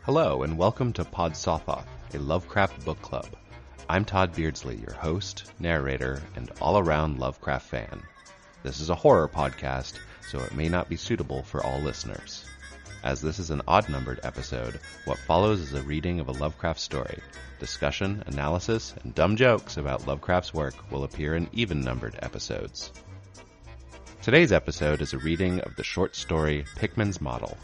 Hello, and welcome to Pod Sothoth, a Lovecraft book club. I'm Todd Beardsley, your host, narrator, and all-around Lovecraft fan. This is a horror podcast, so it may not be suitable for all listeners. As this is an odd-numbered episode, what follows is a reading of a Lovecraft story. Discussion, analysis, and dumb jokes about Lovecraft's work will appear in even-numbered episodes. Today's episode is a reading of the short story Pickman's Model.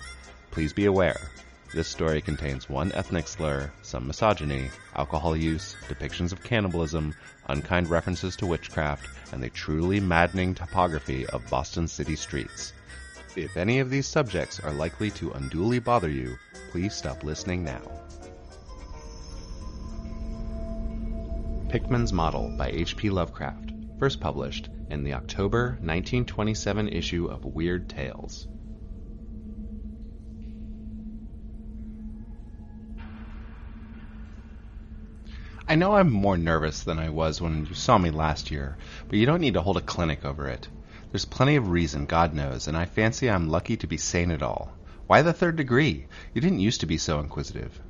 Please be aware, this story contains one ethnic slur, some misogyny, alcohol use, depictions of cannibalism, unkind references to witchcraft, and the truly maddening topography of Boston city streets. If any of these subjects are likely to unduly bother you, please stop listening now. Pickman's Model by H.P. Lovecraft, first published in the October 1927 issue of Weird Tales. I know I'm more nervous than I was when you saw me last year, but you don't need to hold a clinic over it. There's plenty of reason, God knows, and I fancy I'm lucky to be sane at all. Why the third degree? You didn't used to be so inquisitive.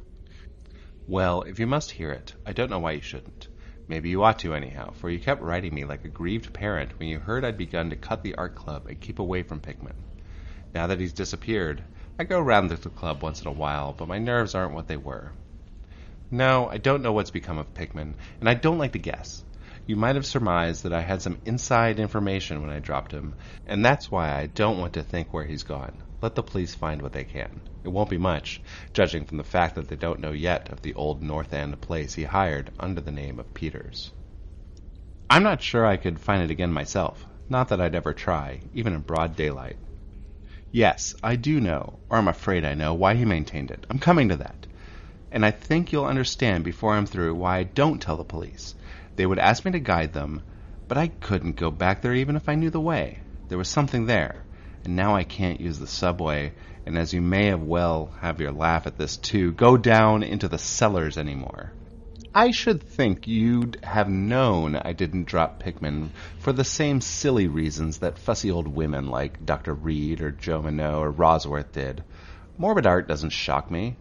Well, if you must hear it, I don't know why you shouldn't. Maybe you ought to anyhow, for you kept writing me like a grieved parent when you heard I'd begun to cut the art club and keep away from Pickman. Now that he's disappeared, I go round the club once in a while, but my nerves aren't what they were. No, I don't know what's become of Pickman, and I don't like to guess. You might have surmised that I had some inside information when I dropped him, and that's why I don't want to think where he's gone. Let the police find what they can. It won't be much, judging from the fact that they don't know yet of the old North End place he hired under the name of Peters. I'm not sure I could find it again myself, not that I'd ever try, even in broad daylight. Yes, I do know, or I'm afraid I know, why he maintained it. I'm coming to that. And I think you'll understand before I'm through why I don't tell the police. They would ask me to guide them, but I couldn't go back there even if I knew the way. There was something there, and now I can't use the subway, and as you may have your laugh at this too, go down into the cellars anymore. I should think you'd have known I didn't drop Pickman for the same silly reasons that fussy old women like Dr. Reed or Joe Minot or Rosworth did. Morbid art doesn't shock me.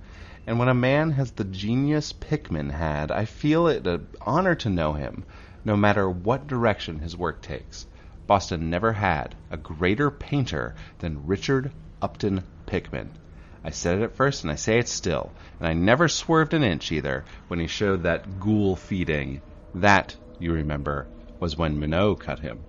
And when a man has the genius Pickman had, I feel it an honor to know him, no matter what direction his work takes. Boston never had a greater painter than Richard Upton Pickman. I said it at first, and I say it still, and I never swerved an inch either when he showed that ghoul feeding. That, you remember, was when Minot cut him.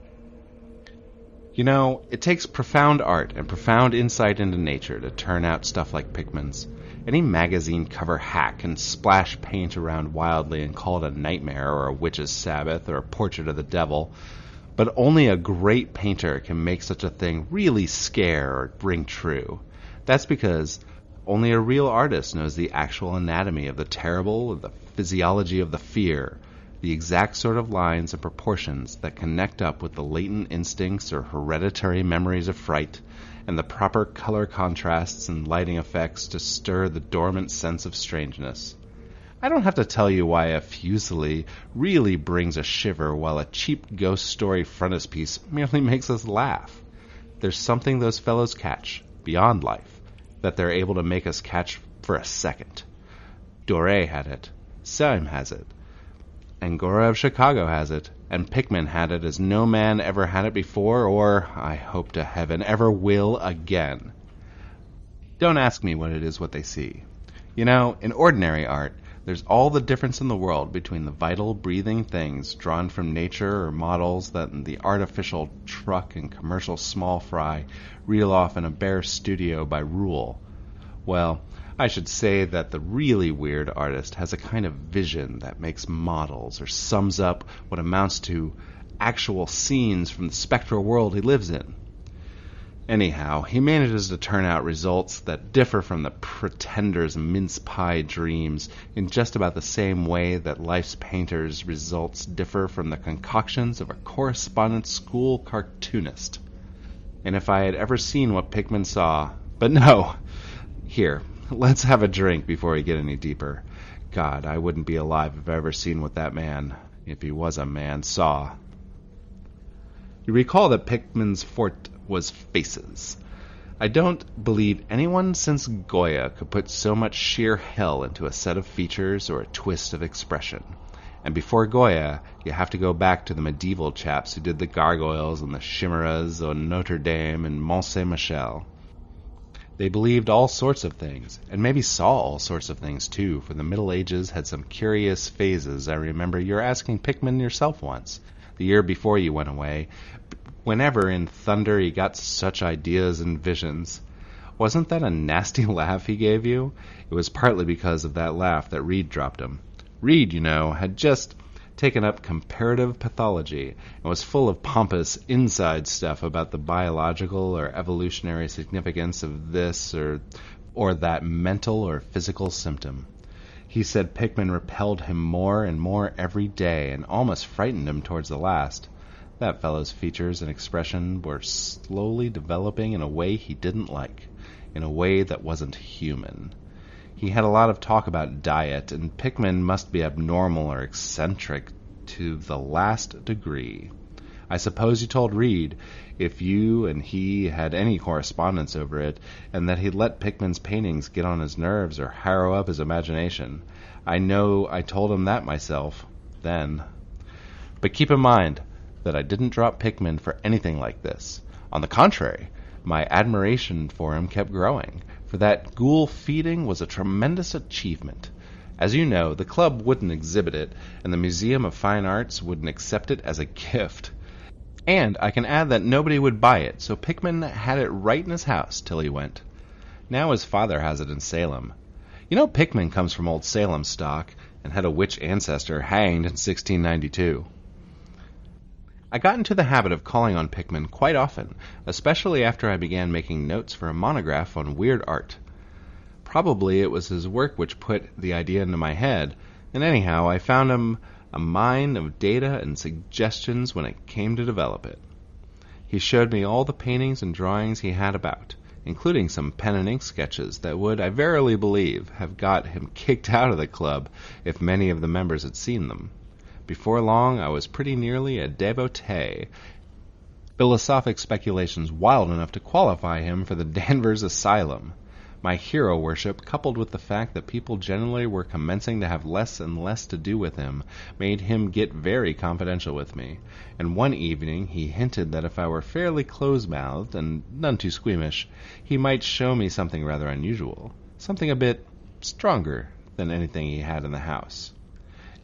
You know, it takes profound art and profound insight into nature to turn out stuff like Pickman's. Any magazine cover hack can splash paint around wildly and call it a nightmare or a witch's sabbath or a portrait of the devil, but only a great painter can make such a thing really scare or ring true. That's because only a real artist knows the actual anatomy of the terrible, the physiology of the fear, the exact sort of lines and proportions that connect up with the latent instincts or hereditary memories of fright, and the proper color contrasts and lighting effects to stir the dormant sense of strangeness. I don't have to tell you why a Füssli really brings a shiver while a cheap ghost story frontispiece merely makes us laugh. There's something those fellows catch, beyond life, that they're able to make us catch for a second. Doré had it, Sam has it, Angora of Chicago has it, and Pickman had it as no man ever had it before, or, I hope to heaven, ever will again. Don't ask me what it is what they see. You know, in ordinary art, there's all the difference in the world between the vital, breathing things drawn from nature or models that the artificial truck and commercial small fry reel off in a bare studio by rule. Well, I should say that the really weird artist has a kind of vision that makes models or sums up what amounts to actual scenes from the spectral world he lives in. Anyhow, he manages to turn out results that differ from the pretender's mince pie dreams in just about the same way that life's painter's results differ from the concoctions of a correspondence school cartoonist. And if I had ever seen what Pickman saw... But no! Here, let's have a drink before we get any deeper. God, I wouldn't be alive if I ever seen what that man, if he was a man, saw. You recall that Pickman's forte was faces. I don't believe anyone since Goya could put so much sheer hell into a set of features or a twist of expression. And before Goya, you have to go back to the medieval chaps who did the gargoyles and the chimeras on Notre Dame and Mont Saint-Michel. They believed all sorts of things, and maybe saw all sorts of things too, for the Middle Ages had some curious phases. I remember you were asking Pickman yourself once, the year before you went away, whenever in thunder he got such ideas and visions. Wasn't that a nasty laugh he gave you? It was partly because of that laugh that Reed dropped him. Reed, you know, had just taken up comparative pathology and was full of pompous inside stuff about the biological or evolutionary significance of this or that mental or physical symptom. He said Pickman repelled him more and more every day and almost frightened him towards the last. That fellow's features and expression were slowly developing in a way he didn't like, in a way that wasn't human. He had a lot of talk about diet, and Pickman must be abnormal or eccentric to the last degree. I suppose you told Reed, if you and he had any correspondence over it, and that he'd let Pickman's paintings get on his nerves or harrow up his imagination. I know I told him that myself, then. But keep in mind that I didn't drop Pickman for anything like this. On the contrary, my admiration for him kept growing, for that ghoul feeding was a tremendous achievement. As you know, the club wouldn't exhibit it, and the Museum of Fine Arts wouldn't accept it as a gift. And I can add that nobody would buy it, so Pickman had it right in his house till he went. Now his father has it in Salem. You know Pickman comes from old Salem stock, and had a witch ancestor hanged in 1692. I got into the habit of calling on Pickman quite often, especially after I began making notes for a monograph on weird art. Probably it was his work which put the idea into my head, and anyhow I found him a mine of data and suggestions when it came to develop it. He showed me all the paintings and drawings he had about, including some pen and ink sketches that would, I verily believe, have got him kicked out of the club if many of the members had seen them. Before long, I was pretty nearly a devotee, philosophic speculations wild enough to qualify him for the Danvers Asylum. My hero worship, coupled with the fact that people generally were commencing to have less and less to do with him, made him get very confidential with me, and one evening he hinted that if I were fairly close-mouthed and none too squeamish, he might show me something rather unusual, something a bit stronger than anything he had in the house.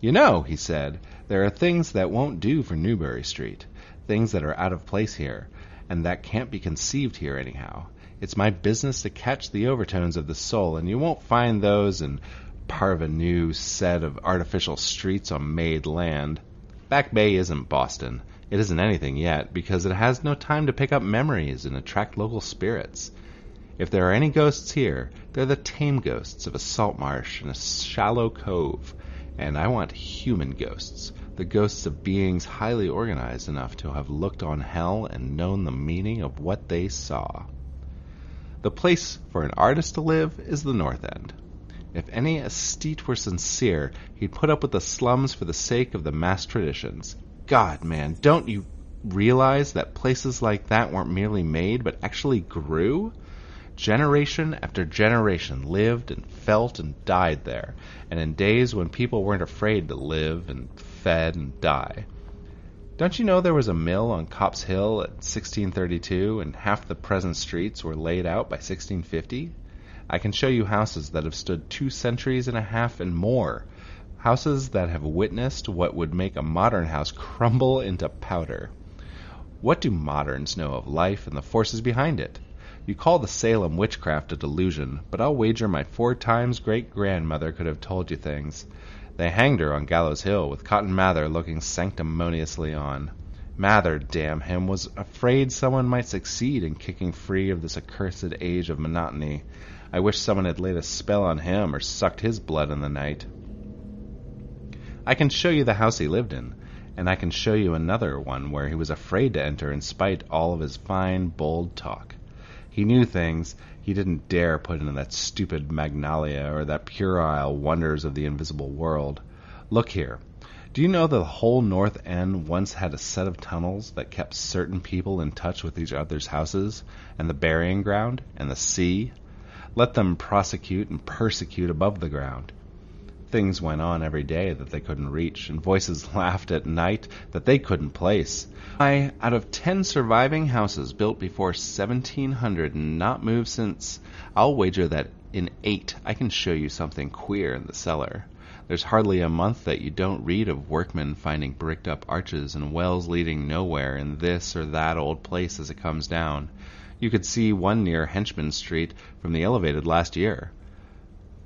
You know, he said, there are things that won't do for Newbury Street, things that are out of place here, and that can't be conceived here anyhow. It's my business to catch the overtones of the soul, and you won't find those in parvenu set of artificial streets on made land. Back Bay isn't Boston. It isn't anything yet, because it has no time to pick up memories and attract local spirits. If there are any ghosts here, they're the tame ghosts of a salt marsh and a shallow cove. And I want human ghosts, the ghosts of beings highly organized enough to have looked on hell and known the meaning of what they saw. The place for an artist to live is the North End. If any aesthete were sincere, he'd put up with the slums for the sake of the mass traditions. God, man, don't you realize that places like that weren't merely made, but actually grew? Generation after generation lived and felt and died there, and in days when people weren't afraid to live and fed and die. Don't you know there was a mill on Copp's Hill at 1632, and half the present streets were laid out by 1650? I can show you houses that have stood 2 centuries and a half and more, houses that have witnessed what would make a modern house crumble into powder. What do moderns know of life and the forces behind it? You call the Salem witchcraft a delusion, but I'll wager my 4 times great-grandmother could have told you things. They hanged her on Gallows Hill, with Cotton Mather looking sanctimoniously on. Mather, damn him, was afraid someone might succeed in kicking free of this accursed age of monotony. I wish someone had laid a spell on him or sucked his blood in the night. I can show you the house he lived in, and I can show you another one where he was afraid to enter in spite all of his fine, bold talk. He knew things he didn't dare put into that stupid Magnalia or that puerile Wonders of the Invisible World. Look here. Do you know the whole North End once had a set of tunnels that kept certain people in touch with each other's houses, and the burying ground, and the sea? Let them prosecute and persecute above the ground. Things went on every day that they couldn't reach, and voices laughed at night that they couldn't place. Why, out of 10 surviving houses built before 1700 and not moved since, I'll wager that in 8 I can show you something queer in the cellar. There's hardly a month that you don't read of workmen finding bricked-up arches and wells leading nowhere in this or that old place as it comes down. You could see one near Henchman Street from the elevated last year.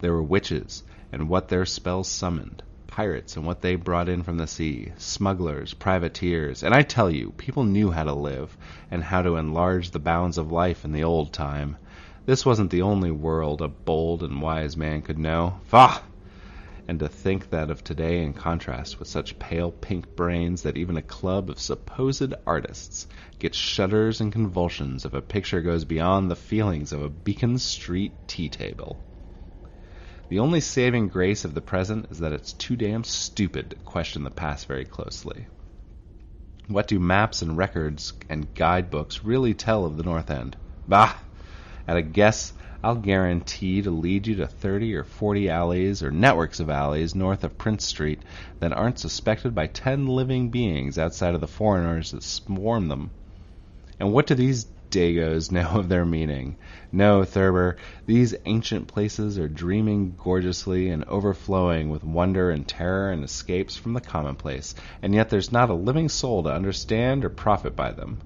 There were witches, and what their spells summoned, pirates and what they brought in from the sea, smugglers, privateers, and I tell you, people knew how to live, and how to enlarge the bounds of life in the old time. This wasn't the only world a bold and wise man could know. Faugh! And to think that of today in contrast with such pale pink brains that even a club of supposed artists gets shudders and convulsions if a picture goes beyond the feelings of a Beacon Street tea table. The only saving grace of the present is that it's too damn stupid to question the past very closely. What do maps and records and guidebooks really tell of the North End? Bah! At a guess, I'll guarantee to lead you to 30 or 40 alleys or networks of alleys north of Prince Street that aren't suspected by 10 living beings outside of the foreigners that swarm them. And what do these Dagos know of their meaning? No, Thurber, these ancient places are dreaming gorgeously and overflowing with wonder and terror and escapes from the commonplace, and yet there's not a living soul to understand or profit by them.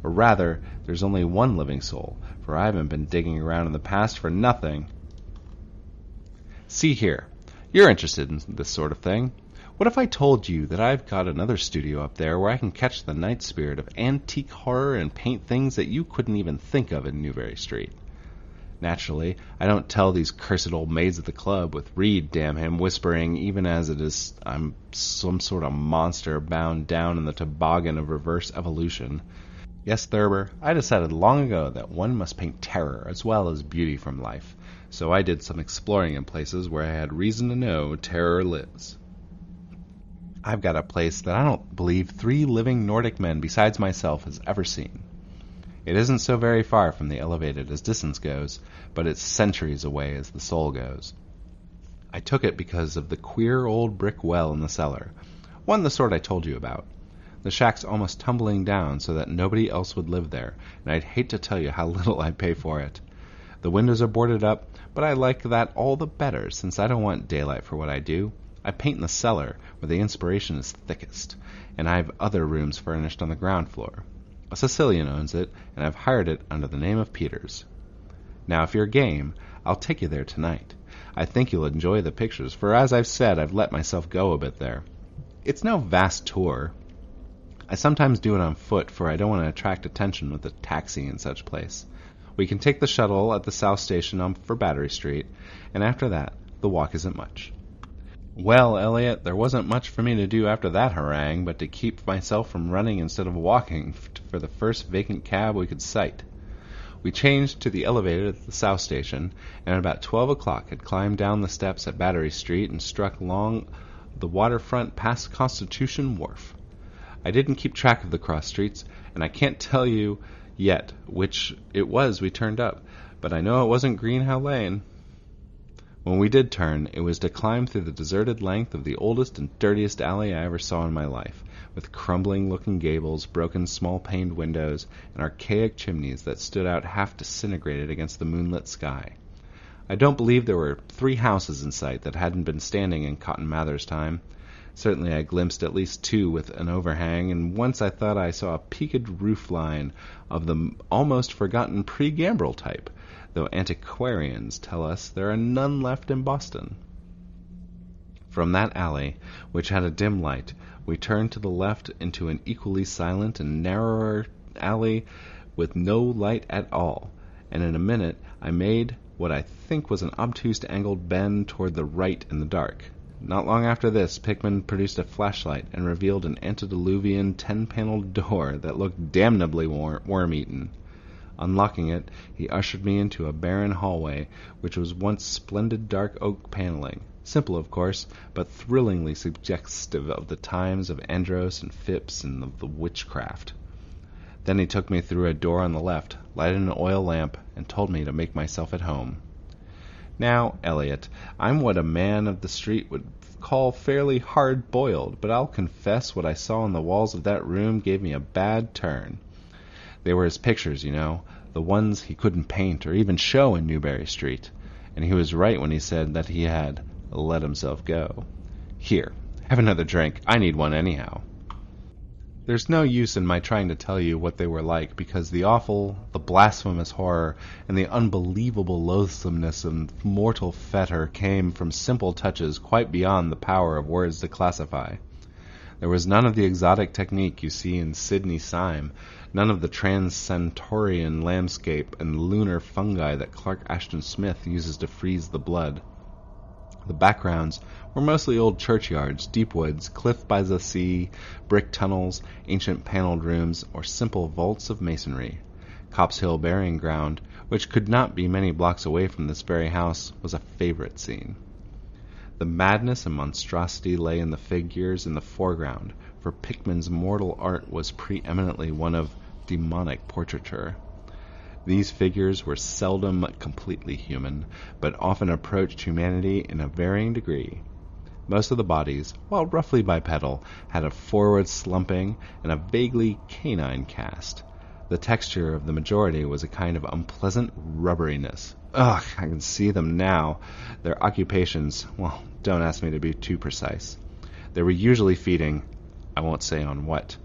Or rather, there's only one living soul, for I haven't been digging around in the past for nothing. See here, you're interested in this sort of thing. What if I told you that I've got another studio up there where I can catch the night spirit of antique horror and paint things that you couldn't even think of in Newbury Street? Naturally, I don't tell these cursed old maids at the club, with Reed, damn him, whispering even as it is I'm some sort of monster bound down in the toboggan of reverse evolution. Yes, Thurber, I decided long ago that one must paint terror as well as beauty from life, so I did some exploring in places where I had reason to know terror lives. I've got a place that I don't believe 3 living Nordic men besides myself has ever seen. It isn't so very far from the elevated as distance goes, but it's centuries away as the soul goes. I took it because of the queer old brick well in the cellar, one the sort I told you about. The shack's almost tumbling down so that nobody else would live there, and I'd hate to tell you how little I pay for it. The windows are boarded up, but I like that all the better, since I don't want daylight for what I do. I paint in the cellar, where the inspiration is thickest, and I have other rooms furnished on the ground floor. A Sicilian owns it, and I've hired it under the name of Peters. Now, if you're game, I'll take you there tonight. I think you'll enjoy the pictures, for as I've said, I've let myself go a bit there. It's no vast tour. I sometimes do it on foot, for I don't want to attract attention with a taxi in such place. We can take the shuttle at the South Station for Battery Street, and after that, the walk isn't much. Well, Elliot, there wasn't much for me to do after that harangue but to keep myself from running instead of walking for the first vacant cab we could sight. We changed to the elevated at the South Station, and at about 12 o'clock had climbed down the steps at Battery Street and struck along the waterfront past Constitution Wharf. I didn't keep track of the cross streets, and I can't tell you yet which it was we turned up, but I know it wasn't Greenhow Lane. When we did turn, it was to climb through the deserted length of the oldest and dirtiest alley I ever saw in my life, with crumbling-looking gables, broken small-paned windows, and archaic chimneys that stood out half disintegrated against the moonlit sky. I don't believe there were 3 houses in sight that hadn't been standing in Cotton Mather's time. Certainly I glimpsed at least 2 with an overhang, and once I thought I saw a peaked roof line of the almost forgotten pre-gambrel type, though antiquarians tell us there are none left in Boston. From that alley, which had a dim light, we turned to the left into an equally silent and narrower alley with no light at all, and in a minute I made what I think was an obtuse angled bend toward the right in the dark. Not long after this, Pickman produced a flashlight and revealed an antediluvian 10-paneled door that looked damnably worm-eaten. Unlocking it, he ushered me into a barren hallway, which was once splendid dark oak paneling. Simple, of course, but thrillingly suggestive of the times of Andros and Phipps and of the witchcraft. Then he took me through a door on the left, lighted an oil lamp, and told me to make myself at home. Now, Elliot, I'm what a man of the street would call fairly hard-boiled, but I'll confess what I saw on the walls of that room gave me a bad turn. They were his pictures, you know, the ones he couldn't paint or even show in Newbury Street, and he was right when he said that he had let himself go. Here, have another drink. I need one anyhow. There's no use in my trying to tell you what they were like, because the awful, the blasphemous horror, and the unbelievable loathsomeness of mortal fetor came from simple touches quite beyond the power of words to classify. There was none of the exotic technique you see in Sidney Syme, none of the trans-centaurian landscape and lunar fungi that Clark Ashton Smith uses to freeze the blood. The backgrounds were mostly old churchyards, deep woods, cliff by the sea, brick tunnels, ancient paneled rooms, or simple vaults of masonry. Copp's Hill burying ground, which could not be many blocks away from this very house, was a favorite scene. The madness and monstrosity lay in the figures in the foreground, for Pickman's mortal art was preeminently one of demonic portraiture. These figures were seldom completely human, but often approached humanity in a varying degree. Most of the bodies, while roughly bipedal, had a forward slumping and a vaguely canine cast. The texture of the majority was a kind of unpleasant rubberiness. Ugh, I can see them now. Their occupations, well, don't ask me to be too precise. They were usually feeding, I won't say on what.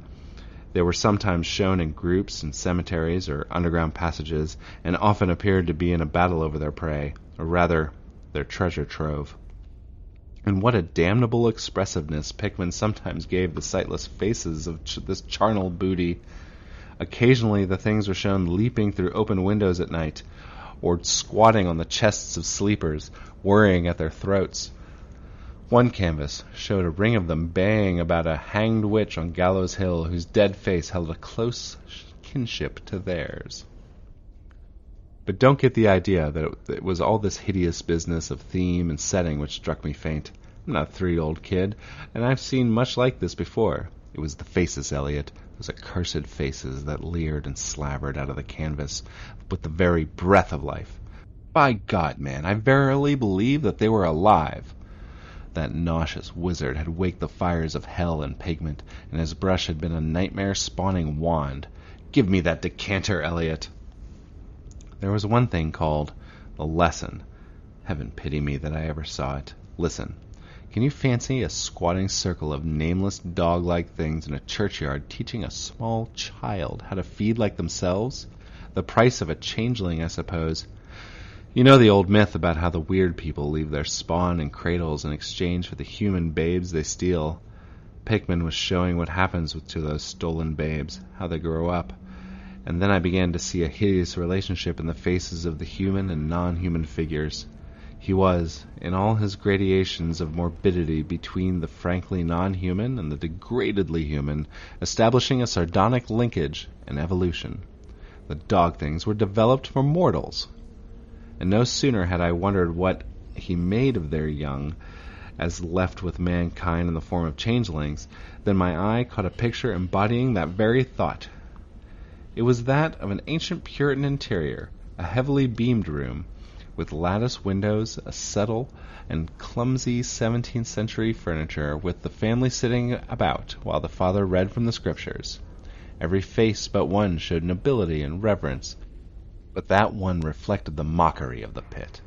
They were sometimes shown in groups in cemeteries or underground passages, and often appeared to be in a battle over their prey, or rather, their treasure trove. And what a damnable expressiveness Pickman sometimes gave the sightless faces of this charnel booty. Occasionally the things were shown leaping through open windows at night, or squatting on the chests of sleepers, worrying at their throats. One canvas showed a ring of them baying about a hanged witch on Gallows Hill whose dead face held a close kinship to theirs. But don't get the idea that it was all this hideous business of theme and setting which struck me faint. I'm not a 3-year-old kid, and I've seen much like this before. It was the faces, Elliot, those accursed faces that leered and slavered out of the canvas with the very breath of life. By God, man, I verily believe that they were alive. That nauseous wizard had waked the fires of hell in Pigment, and his brush had been a nightmare-spawning wand. Give me that decanter, Elliot. There was one thing called the lesson. Heaven pity me that I ever saw it. Listen. Can you fancy a squatting circle of nameless dog-like things in a churchyard teaching a small child how to feed like themselves? The price of a changeling, I suppose. You know the old myth about how the weird people leave their spawn in cradles in exchange for the human babes they steal. Pickman was showing what happens to those stolen babes, how they grow up. And then I began to see a hideous relationship in the faces of the human and non-human figures. He was, in all his gradations of morbidity between the frankly non-human and the degradedly human, establishing a sardonic linkage and evolution. The dog things were developed for mortals. And no sooner had I wondered what he made of their young, as left with mankind in the form of changelings, than my eye caught a picture embodying that very thought. It was that of an ancient Puritan interior, a heavily beamed room, with lattice windows, a settle, and clumsy 17th century furniture, with the family sitting about while the father read from the Scriptures. Every face but one showed nobility and reverence, but that one reflected the mockery of the pit.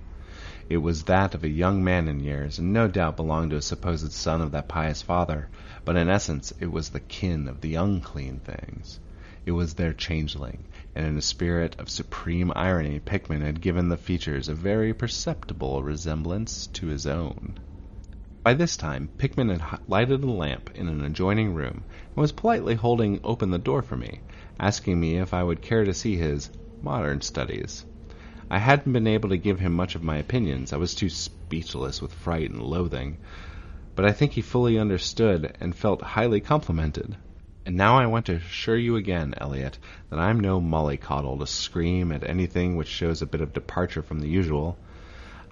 It was that of a young man in years, and no doubt belonged to a supposed son of that pious father, but in essence it was the kin of the unclean things. It was their changeling, and in a spirit of supreme irony Pickman had given the features a very perceptible resemblance to his own. By this time Pickman had lighted a lamp in an adjoining room, and was politely holding open the door for me, asking me if I would care to see his modern studies. I hadn't been able to give him much of my opinions. I was too speechless with fright and loathing. But I think he fully understood and felt highly complimented. And now I want to assure you again, Elliot, that I'm no mollycoddle to scream at anything which shows a bit of departure from the usual.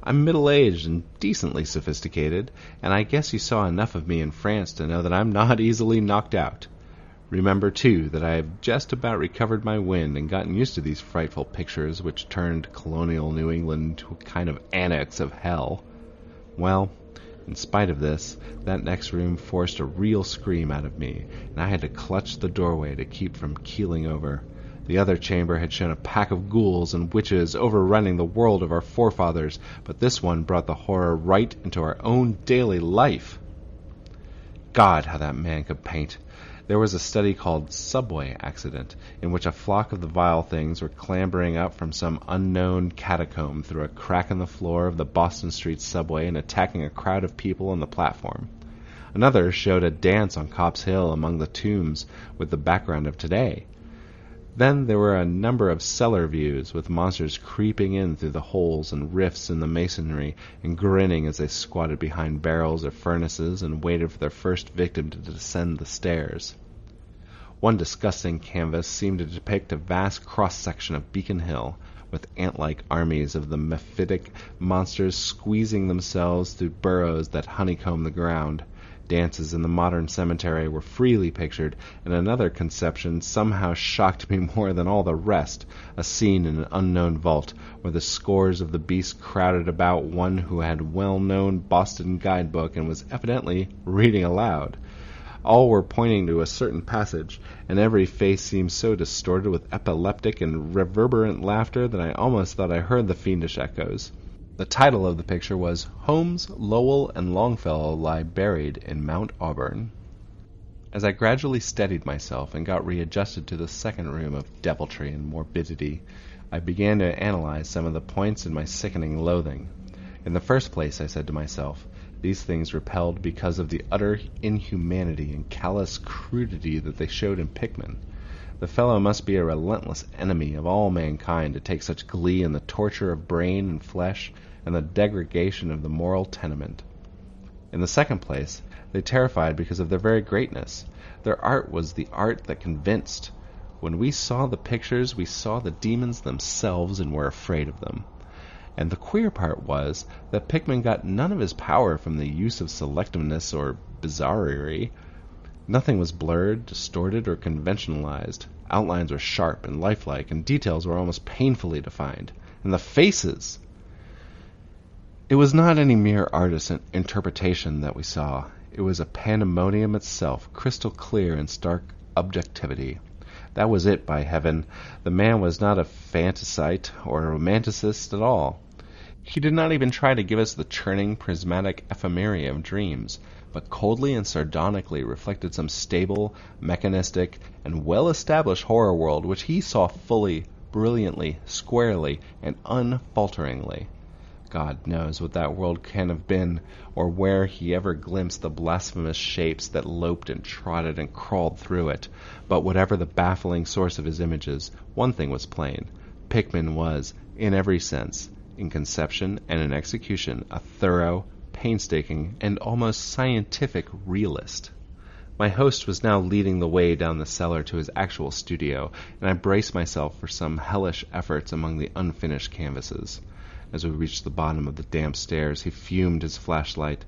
I'm middle-aged and decently sophisticated, and I guess you saw enough of me in France to know that I'm not easily knocked out. Remember, too, that I have just about recovered my wind and gotten used to these frightful pictures which turned colonial New England into a kind of annex of hell. Well, in spite of this, that next room forced a real scream out of me, and I had to clutch the doorway to keep from keeling over. The other chamber had shown a pack of ghouls and witches overrunning the world of our forefathers, but this one brought the horror right into our own daily life. God, how that man could paint! There was a study called Subway Accident, in which a flock of the vile things were clambering up from some unknown catacomb through a crack in the floor of the Boston Street subway and attacking a crowd of people on the platform. Another showed a dance on Copp's Hill among the tombs with the background of today. Then there were a number of cellar views, with monsters creeping in through the holes and rifts in the masonry and grinning as they squatted behind barrels or furnaces and waited for their first victim to descend the stairs. One disgusting canvas seemed to depict a vast cross-section of Beacon Hill, with ant-like armies of the mephitic monsters squeezing themselves through burrows that honeycomb the ground. Dances in the modern cemetery were freely pictured, and another conception somehow shocked me more than all the rest, a scene in an unknown vault, where the scores of the beasts crowded about one who had a well-known Boston guidebook and was evidently reading aloud. All were pointing to a certain passage, and every face seemed so distorted with epileptic and reverberant laughter that I almost thought I heard the fiendish echoes. The title of the picture was Holmes, Lowell, and Longfellow Lie Buried in Mount Auburn. As I gradually steadied myself and got readjusted to the second room of deviltry and morbidity, I began to analyze some of the points in my sickening loathing. In the first place, I said to myself, these things repelled because of the utter inhumanity and callous crudity that they showed in Pickman. The fellow must be a relentless enemy of all mankind to take such glee in the torture of brain and flesh and the degradation of the moral tenement. In the second place, they terrified because of their very greatness. Their art was the art that convinced. When we saw the pictures, we saw the demons themselves and were afraid of them. And the queer part was that Pickman got none of his power from the use of selectiveness or bizarrerie. Nothing was blurred, distorted, or conventionalized. Outlines were sharp and lifelike, and details were almost painfully defined. And the faces! It was not any mere artist's interpretation that we saw. It was a pandemonium itself, crystal clear in stark objectivity. That was it, by heaven. The man was not a fantasite or a romanticist at all. He did not even try to give us the churning, prismatic ephemeria of dreams, but coldly and sardonically reflected some stable, mechanistic, and well-established horror world which he saw fully, brilliantly, squarely, and unfalteringly. God knows what that world can have been, or where he ever glimpsed the blasphemous shapes that loped and trotted and crawled through it. But whatever the baffling source of his images, one thing was plain. Pickman was, in every sense, in conception and in execution, a thorough, painstaking, and almost scientific realist. My host was now leading the way down the cellar to his actual studio, and I braced myself for some hellish efforts among the unfinished canvases. As we reached the bottom of the damp stairs, he fumed his flashlight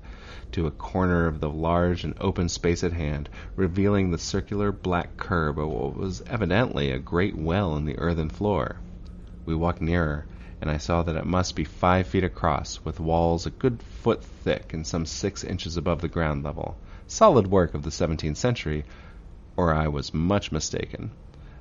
to a corner of the large and open space at hand, revealing the circular black curb of what was evidently a great well in the earthen floor. We walked nearer, and I saw that it must be 5 feet across, with walls a good foot thick and some 6 inches above the ground level. Solid work of the 17th century, or I was much mistaken.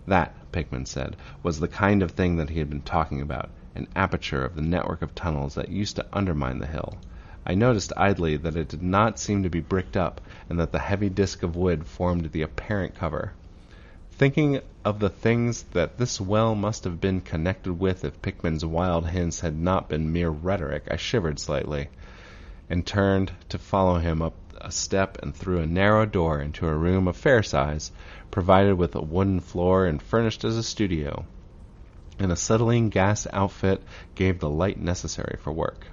That, Pickman said, was the kind of thing that he had been talking about, an aperture of the network of tunnels that used to undermine the hill. I noticed idly that it did not seem to be bricked up, and that the heavy disk of wood formed the apparent cover. Thinking of the things that this well must have been connected with if Pickman's wild hints had not been mere rhetoric, I shivered slightly, and turned to follow him up a step and through a narrow door into a room of fair size, provided with a wooden floor and furnished as a studio. An acetylene gas outfit gave the light necessary for work.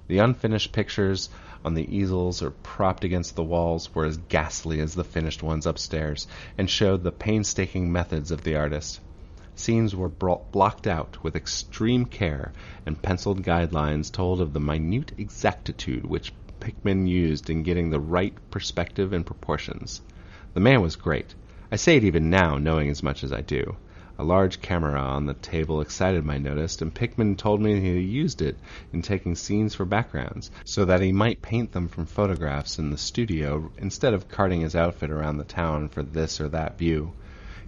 The unfinished pictures on the easels or propped against the walls were as ghastly as the finished ones upstairs, and showed the painstaking methods of the artist. Scenes were blocked out with extreme care, and penciled guidelines told of the minute exactitude which Pickman used in getting the right perspective and proportions. The man was great. I say it even now, knowing as much as I do. A large camera on the table excited my notice, and Pickman told me he used it in taking scenes for backgrounds, so that he might paint them from photographs in the studio instead of carting his outfit around the town for this or that view.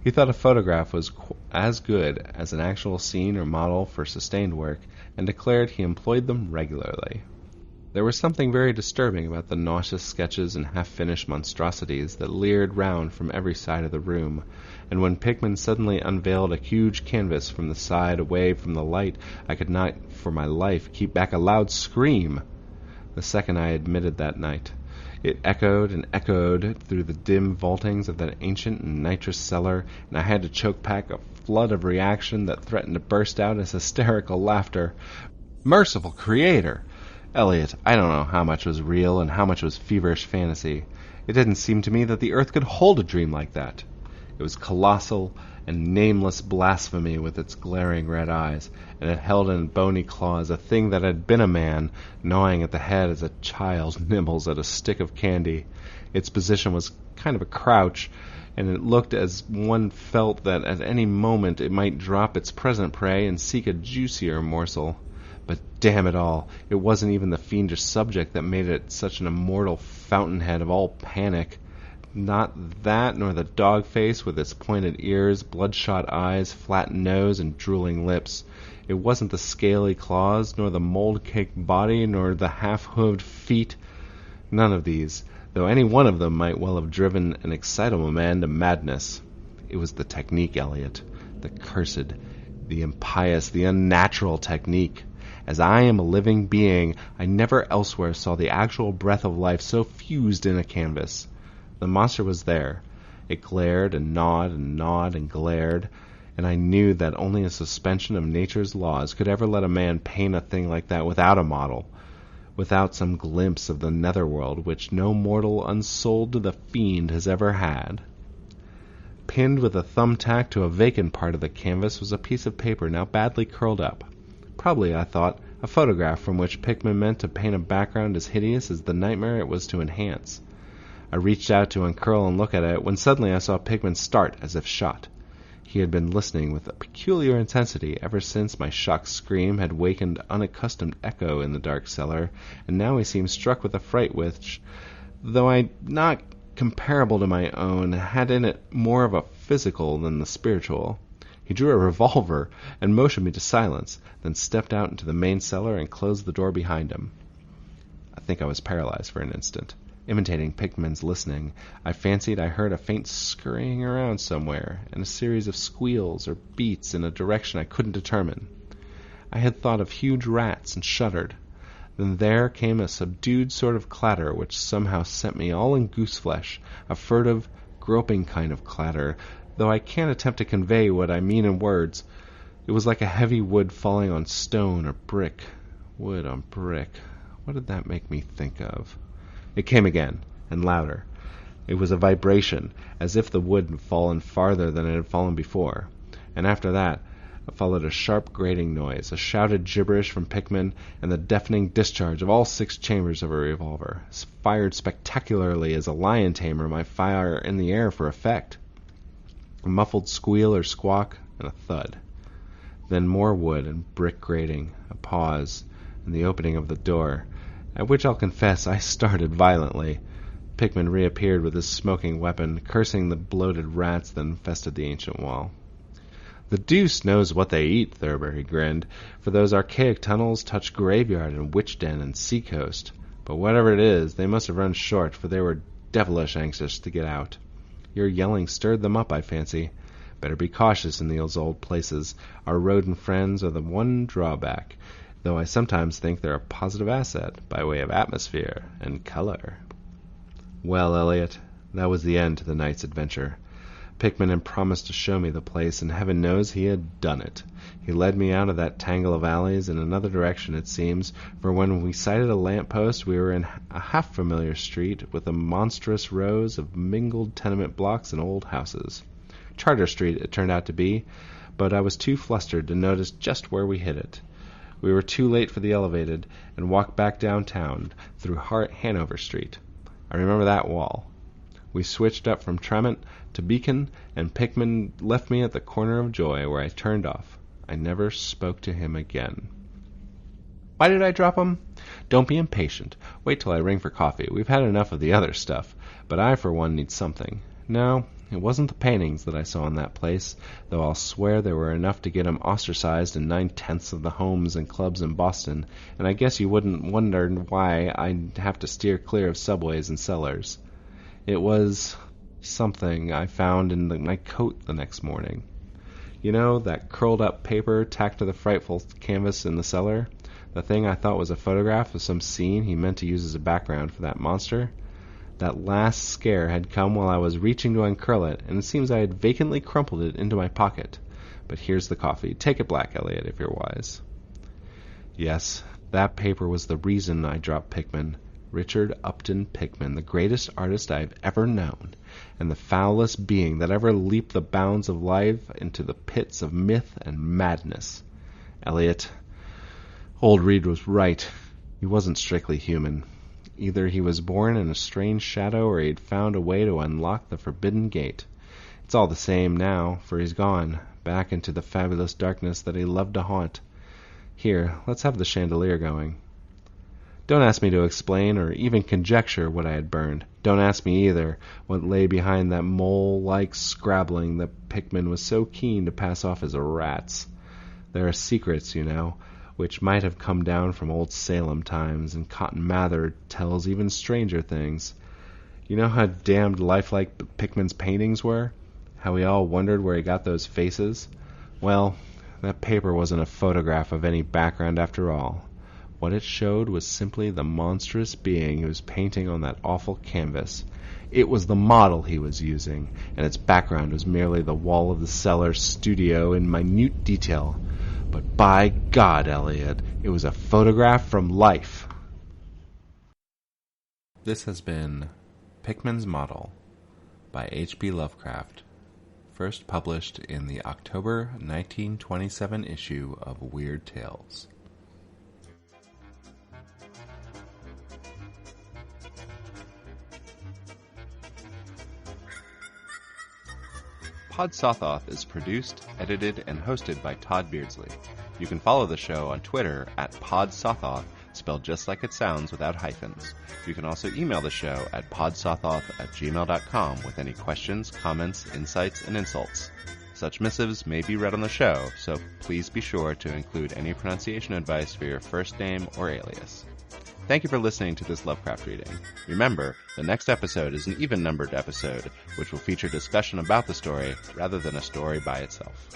He thought a photograph was as good as an actual scene or model for sustained work, and declared he employed them regularly. There was something very disturbing about the nauseous sketches and half-finished monstrosities that leered round from every side of the room, and when Pickman suddenly unveiled a huge canvas from the side away from the light, I could not for my life keep back a loud scream. The second I admitted that night, it echoed and echoed through the dim vaultings of that ancient and nitrous cellar, and I had to choke back a flood of reaction that threatened to burst out as hysterical laughter. Merciful Creator! Eliot, I don't know how much was real and how much was feverish fantasy. It didn't seem to me that the earth could hold a dream like that. It was colossal and nameless blasphemy with its glaring red eyes, and it held in bony claws a thing that had been a man, gnawing at the head as a child nibbles at a stick of candy. Its position was kind of a crouch, and it looked as one felt that at any moment it might drop its present prey and seek a juicier morsel. But damn it all, it wasn't even the fiendish subject that made it such an immortal fountainhead of all panic. Not that, nor the dog face with its pointed ears, bloodshot eyes, flattened nose, and drooling lips. It wasn't the scaly claws, nor the mold-caked body, nor the half-hooved feet. None of these, though any one of them might well have driven an excitable man to madness. It was the technique, Eliot. The cursed, the impious, the unnatural technique. As I am a living being, I never elsewhere saw the actual breath of life so fused in a canvas. The monster was there. It glared and gnawed and glared, and I knew that only a suspension of nature's laws could ever let a man paint a thing like that without a model, without some glimpse of the netherworld which no mortal unsouled to the fiend has ever had. Pinned with a thumbtack to a vacant part of the canvas was a piece of paper now badly curled up. Probably, I thought, a photograph from which Pickman meant to paint a background as hideous as the nightmare it was to enhance. I reached out to uncurl and look at it, when suddenly I saw Pickman start as if shot. He had been listening with a peculiar intensity ever since my shocked scream had wakened unaccustomed echo in the dark cellar, and now he seemed struck with a fright which, though not comparable to my own, had in it more of a physical than the spiritual. He drew a revolver and motioned me to silence, then stepped out into the main cellar and closed the door behind him. I think I was paralyzed for an instant. Imitating Pickman's listening, I fancied I heard a faint scurrying around somewhere, and a series of squeals or beats in a direction I couldn't determine. I had thought of huge rats and shuddered. Then there came a subdued sort of clatter which somehow sent me all in goose-flesh, a furtive, groping kind of clatter, though I can't attempt to convey what I mean in words. It was like a heavy wood falling on stone or brick. Wood on brick. What did that make me think of? It came again, and louder. It was a vibration, as if the wood had fallen farther than it had fallen before. And after that followed a sharp grating noise, a shouted gibberish from Pickman, and the deafening discharge of all 6 chambers of a revolver, fired spectacularly as a lion tamer might fire in the air for effect. A muffled squeal or squawk, and a thud. Then more wood and brick grating, a pause, and the opening of the door, at which I'll confess I started violently. Pickman reappeared with his smoking weapon, cursing the bloated rats that infested the ancient wall. "The deuce knows what they eat," Thurber, he grinned, "for those archaic tunnels touch graveyard and witch den and sea-coast. But whatever it is, they must have run short, for they were devilish anxious to get out. Your yelling stirred them up, I fancy. Better be cautious in those old places. Our rodent friends are the one drawback, though I sometimes think they're a positive asset, by way of atmosphere and color." Well, Eliot, that was the end to the night's adventure. Pickman had promised to show me the place, and heaven knows he had done it. He led me out of that tangle of alleys in another direction, it seems, for when we sighted a lamp-post we were in a half-familiar street with a monstrous rows of mingled tenement blocks and old houses. Charter Street it turned out to be, but I was too flustered to notice just where we hit it. We were too late for the elevated and walked back downtown through Hanover Street. I remember that wall. We switched up from Tremont to Beacon, and Pickman left me at the corner of Joy, where I turned off. I never spoke to him again. Why did I drop him? Don't be impatient. Wait till I ring for coffee. We've had enough of the other stuff, but I, for one, need something. No, it wasn't the paintings that I saw in that place, though I'll swear they were enough to get him ostracized in 9/10 of the homes and clubs in Boston, and I guess you wouldn't wonder why I'd have to steer clear of subways and cellars. It was something I found in my coat the next morning. You know, that curled-up paper tacked to the frightful canvas in the cellar? The thing I thought was a photograph of some scene he meant to use as a background for that monster? That last scare had come while I was reaching to uncurl it, and it seems I had vacantly crumpled it into my pocket. But here's the coffee. Take it black, Elliot, if you're wise. Yes, that paper was the reason I dropped Pickman. Richard Upton Pickman, the greatest artist I've ever known, and the foulest being that ever leaped the bounds of life into the pits of myth and madness. Elliot, old Reed was right. He wasn't strictly human. Either he was born in a strange shadow, or he'd found a way to unlock the forbidden gate. It's all the same now, for he's gone, back into the fabulous darkness that he loved to haunt. Here, let's have the chandelier going. Don't ask me to explain or even conjecture what I had burned. Don't ask me either what lay behind that mole-like scrabbling that Pickman was so keen to pass off as rats. There are secrets, you know, which might have come down from old Salem times, and Cotton Mather tells even stranger things. You know how damned lifelike Pickman's paintings were? How we all wondered where he got those faces? Well, that paper wasn't a photograph of any background after all. What it showed was simply the monstrous being he was painting on that awful canvas. It was the model he was using, and its background was merely the wall of the cellar studio in minute detail. But by God, Elliot, it was a photograph from life. This has been Pickman's Model by H.P. Lovecraft, first published in the October 1927 issue of Weird Tales. Pod Sothoth is produced, edited, and hosted by Todd Beardsley. You can follow the show on Twitter at Pod Sothoth, spelled just like it sounds without hyphens. You can also email the show at podsothoth@gmail.com with any questions, comments, insights, and insults. Such missives may be read on the show, so please be sure to include any pronunciation advice for your first name or alias. Thank you for listening to this Lovecraft reading. Remember, the next episode is an even-numbered episode, which will feature discussion about the story rather than a story by itself.